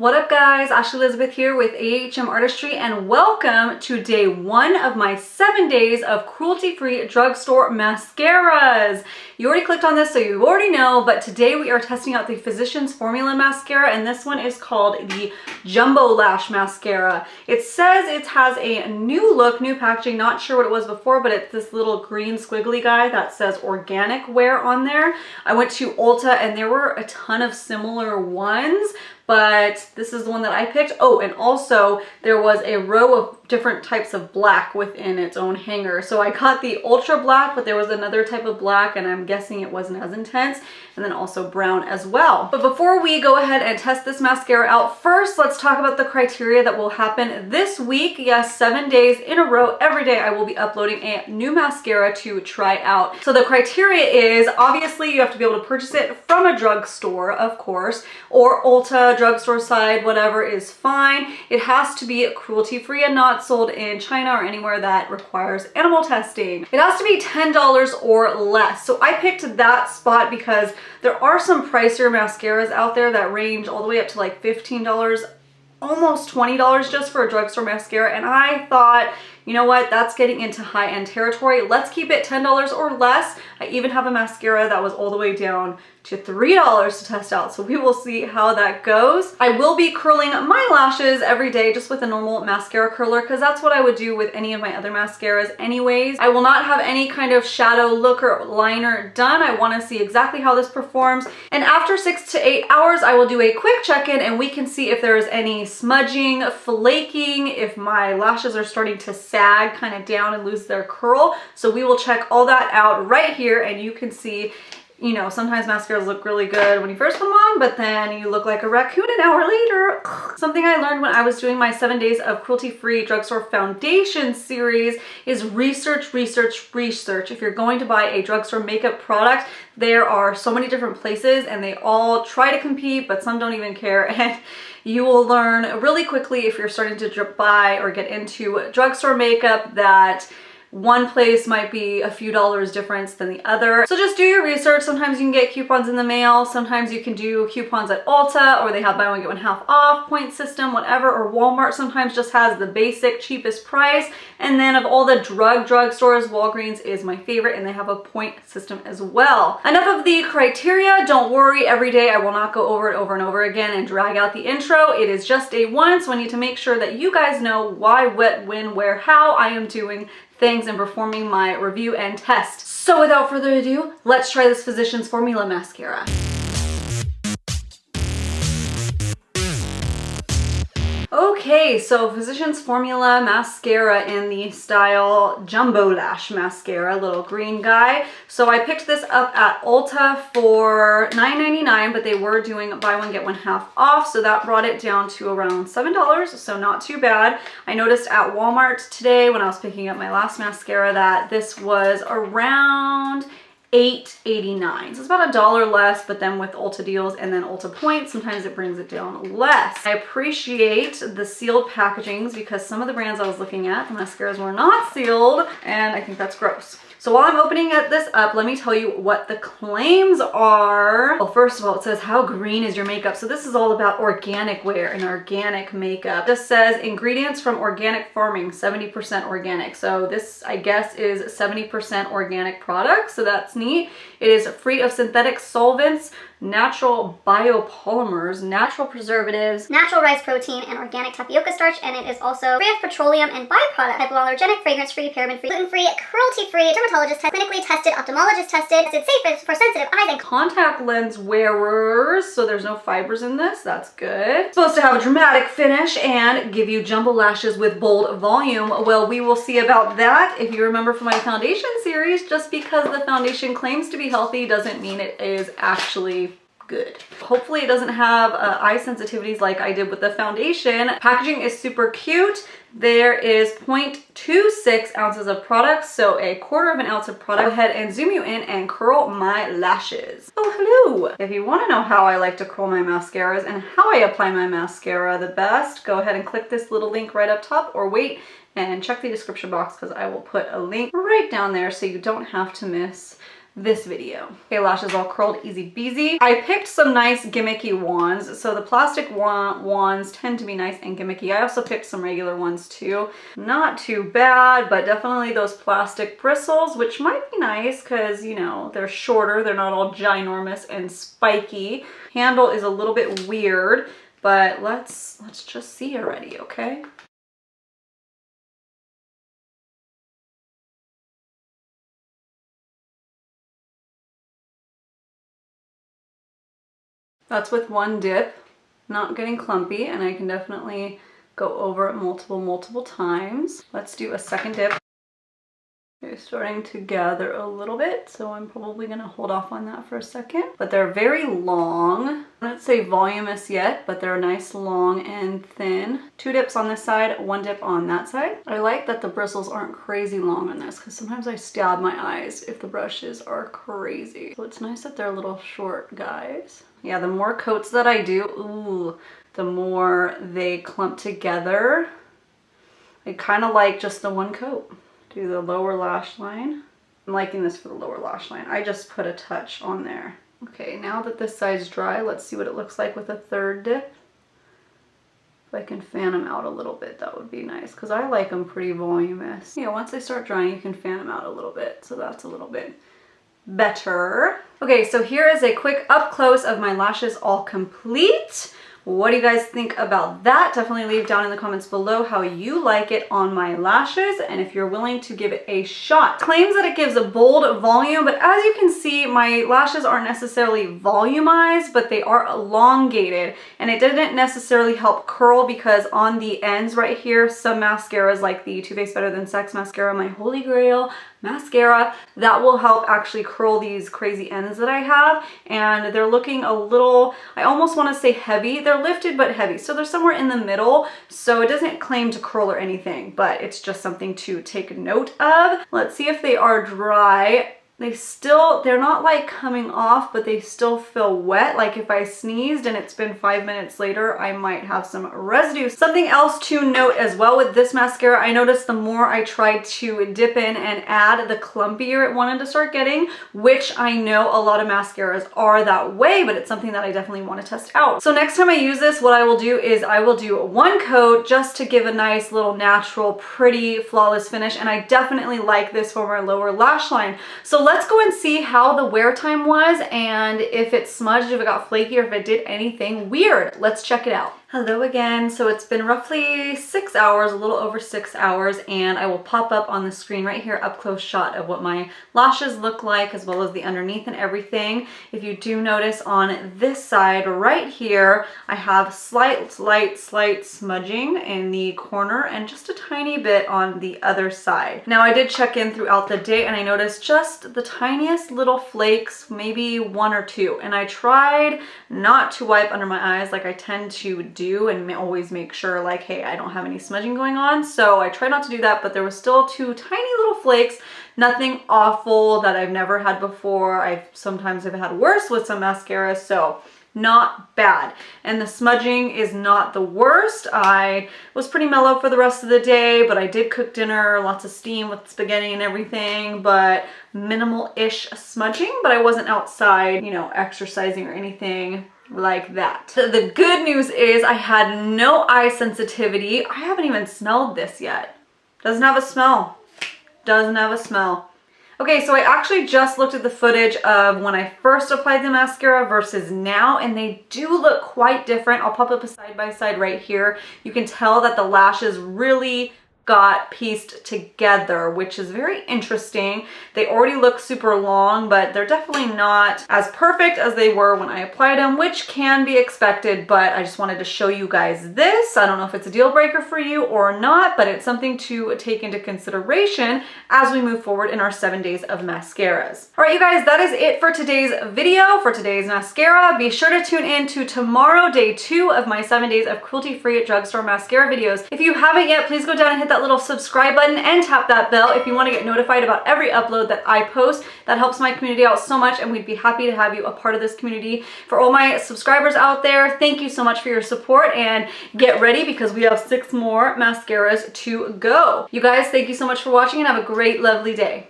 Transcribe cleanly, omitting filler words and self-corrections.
What up guys, Ashley Elizabeth here with AHM Artistry and welcome to day 1 of my 7 days of cruelty-free drugstore mascaras. You already clicked on this so you already know, but today we are testing out the Physicians Formula Mascara and this one is called the Jumbo Lash Mascara. It says it has a new look, new packaging, not sure what it was before, but it's this little green squiggly guy that says organic wear on there. I went to Ulta and there were a ton of similar ones, but this is the one that I picked. Oh, and also there was a row of different types of black within its own hanger. So I got the ultra black, but there was another type of black and I'm guessing it wasn't as intense, and then also brown as well. But before we go ahead and test this mascara out, first let's talk about the criteria that will happen this week. Yes, 7 days in a row, every day I will be uploading a new mascara to try out. So the criteria is, obviously you have to be able to purchase it from a drugstore, of course, or Ulta, drugstore side, whatever is fine. It has to be cruelty-free and not sold in China or anywhere that requires animal testing. It has to be $10 or less. So I picked that spot because there are some pricier mascaras out there that range all the way up to like $15, almost $20 just for a drugstore mascara. And I thought, you know what, that's getting into high-end territory. Let's keep it $10 or less. I even have a mascara that was all the way down to $3 to test out. So we will see how that goes. I will be curling my lashes every day just with a normal mascara curler because that's what I would do with any of my other mascaras anyways. I will not have any kind of shadow look or liner done. I want to see exactly how this performs. And after 6 to 8 hours, I will do a quick check-in and we can see if there's any smudging, flaking, if my lashes are starting to sag kind of down and lose their curl. So we will check all that out right here and you can see, you know, sometimes mascaras look really good when you first put them on, but then you look like a raccoon an hour later. Something I learned when I was doing my 7 days of cruelty-free drugstore foundation series is research, research, research. If you're going to buy a drugstore makeup product, there are so many different places and they all try to compete, but some don't even care. And you will learn really quickly if you're starting to buy or get into drugstore makeup that one place might be a few dollars difference than the other. So just do your research. Sometimes you can get coupons in the mail. Sometimes you can do coupons at Ulta, or they have buy one get one half off, point system, whatever, or Walmart sometimes just has the basic cheapest price. And then of all the drugstores, Walgreens is my favorite and they have a point system as well. Enough of the criteria. Don't worry, every day I will not go over it over and over again and drag out the intro. It is just day 1, so I need to make sure that you guys know why, what, when, where, how I am doing things and performing my review and test. So without further ado, let's try this Physicians Formula Mascara. Okay, so Physicians Formula Mascara in the style Jumbo Lash Mascara, little green guy. So I picked this up at Ulta for $9.99, but they were doing buy one get one half off, so that brought it down to around $7, so not too bad. I noticed at Walmart today when I was picking up my last mascara that this was around $8.89. So it's about $1 less, but then with Ulta deals and then Ulta points, sometimes it brings it down less. I appreciate the sealed packagings because some of the brands I was looking at, the mascaras were not sealed, and I think that's gross. So while I'm opening this up, let me tell you what the claims are. Well, first of all, it says, how green is your makeup? So this is all about organic wear and organic makeup. This says ingredients from organic farming, 70% organic. So this, I guess, is 70% organic products. So that's neat. It is free of synthetic solvents, natural biopolymers, natural preservatives, natural rice protein, and organic tapioca starch, and it is also free of petroleum and byproduct, hypoallergenic, fragrance-free, paraben-free, gluten-free, cruelty-free, dermatologist tested, clinically tested, ophthalmologist tested, it's safe for sensitive eyes and contact lens wearers, so there's no fibers in this, that's good. It's supposed to have a dramatic finish and give you jumbo lashes with bold volume. Well, we will see about that. If you remember from my foundation series, just because the foundation claims to be healthy doesn't mean it is actually good. Hopefully it doesn't have eye sensitivities like I did with the foundation. Packaging is super cute. There is 0.26 ounces of product, so a quarter of an ounce of product. Go ahead and zoom you in and curl my lashes. Oh, hello. If you want to know how I like to curl my mascaras and how I apply my mascara the best, go ahead and click this little link right up top, or wait and check the description box because I will put a link right down there so you don't have to miss this video. Okay, lashes all curled, easy peasy. I picked some nice gimmicky wands. So the plastic wands tend to be nice and gimmicky. I also picked some regular ones too. Not too bad, but definitely those plastic bristles, which might be nice because, you know, they're shorter. They're not all ginormous and spiky. Handle is a little bit weird, but let's just see already, okay? That's with one dip, not getting clumpy, and I can definitely go over it multiple times. Let's do a second dip. They're starting to gather a little bit, so I'm probably gonna hold off on that for a second. But they're very long. I wouldn't say voluminous yet, but they're nice, long, and thin. 2 dips on this side, 1 dip on that side. I like that the bristles aren't crazy long on this because sometimes I stab my eyes if the brushes are crazy. So it's nice that they're little short guys. Yeah, the more coats that I do, ooh, the more they clump together. I kind of like just the one coat. Do the lower lash line. I'm liking this for the lower lash line. I just put a touch on there. Okay, now that this side's dry, let's see what it looks like with a third dip. If I can fan them out a little bit, that would be nice, because I like them pretty voluminous. Yeah, once they start drying, you can fan them out a little bit, so that's a little bit better. Okay, so here is a quick up close of my lashes all complete. What do you guys think about that? Definitely leave down in the comments below how you like it on my lashes and if you're willing to give it a shot. It claims that it gives a bold volume, but as you can see, my lashes aren't necessarily volumized, but they are elongated, and it didn't necessarily help curl because on the ends right here, some mascaras like the Too Faced Better Than Sex mascara, my holy grail mascara, that will help actually curl these crazy ends that I have, and they're looking a little, I almost want to say heavy. They're lifted but heavy, so they're somewhere in the middle, so it doesn't claim to curl or anything, but it's just something to take note of. Let's see if they are dry. They're not like coming off, but they still feel wet. Like if I sneezed and it's been 5 minutes later, I might have some residue. Something else to note as well with this mascara, I noticed the more I tried to dip in and add, the clumpier it wanted to start getting, which I know a lot of mascaras are that way, but it's something that I definitely want to test out. So next time I use this, what I will do is I will do 1 coat just to give a nice little natural, pretty, flawless finish, and I definitely like this for my lower lash line. So let's go and see how the wear time was and if it smudged, if it got flaky, or if it did anything weird. Let's check it out. Hello again. So it's been roughly 6 hours, a little over 6 hours, and I will pop up on the screen right here up close shot of what my lashes look like as well as the underneath and everything. If you do notice on this side right here, I have slight smudging in the corner and just a tiny bit on the other side. Now I did check in throughout the day and I noticed just the tiniest little flakes, maybe 1 or 2, and I tried not to wipe under my eyes like I tend to do and always make sure like, hey, I don't have any smudging going on. So I tried not to do that, but there was still 2 tiny little flakes. Nothing awful that I've never had before. Sometimes I've had worse with some mascara, so not bad. And the smudging is not the worst. I was pretty mellow for the rest of the day, but I did cook dinner, lots of steam with spaghetti and everything, but minimal-ish smudging, but I wasn't outside, you know, exercising or anything like that. So the good news is I had no eye sensitivity. I haven't even smelled this yet. Doesn't have a smell. Doesn't have a smell. Okay, so I actually just looked at the footage of when I first applied the mascara versus now, and they do look quite different. I'll pop up a side by side right here. You can tell that the lashes really got pieced together, which is very interesting. They already look super long, but they're definitely not as perfect as they were when I applied them, which can be expected, but I just wanted to show you guys this. I don't know if it's a deal breaker for you or not, but it's something to take into consideration as we move forward in our 7 days of mascaras. All right, you guys, that is it for today's video, for today's mascara. Be sure to tune in to tomorrow, day 2 of my 7 days of cruelty-free drugstore mascara videos. If you haven't yet, please go down and hit that little subscribe button and tap that bell if you want to get notified about every upload that I post. That helps my community out so much, and we'd be happy to have you a part of this community. For all my subscribers out there, thank you so much for your support, and get ready because we have 6 more mascaras to go. You guys, thank you so much for watching and have a great, lovely day.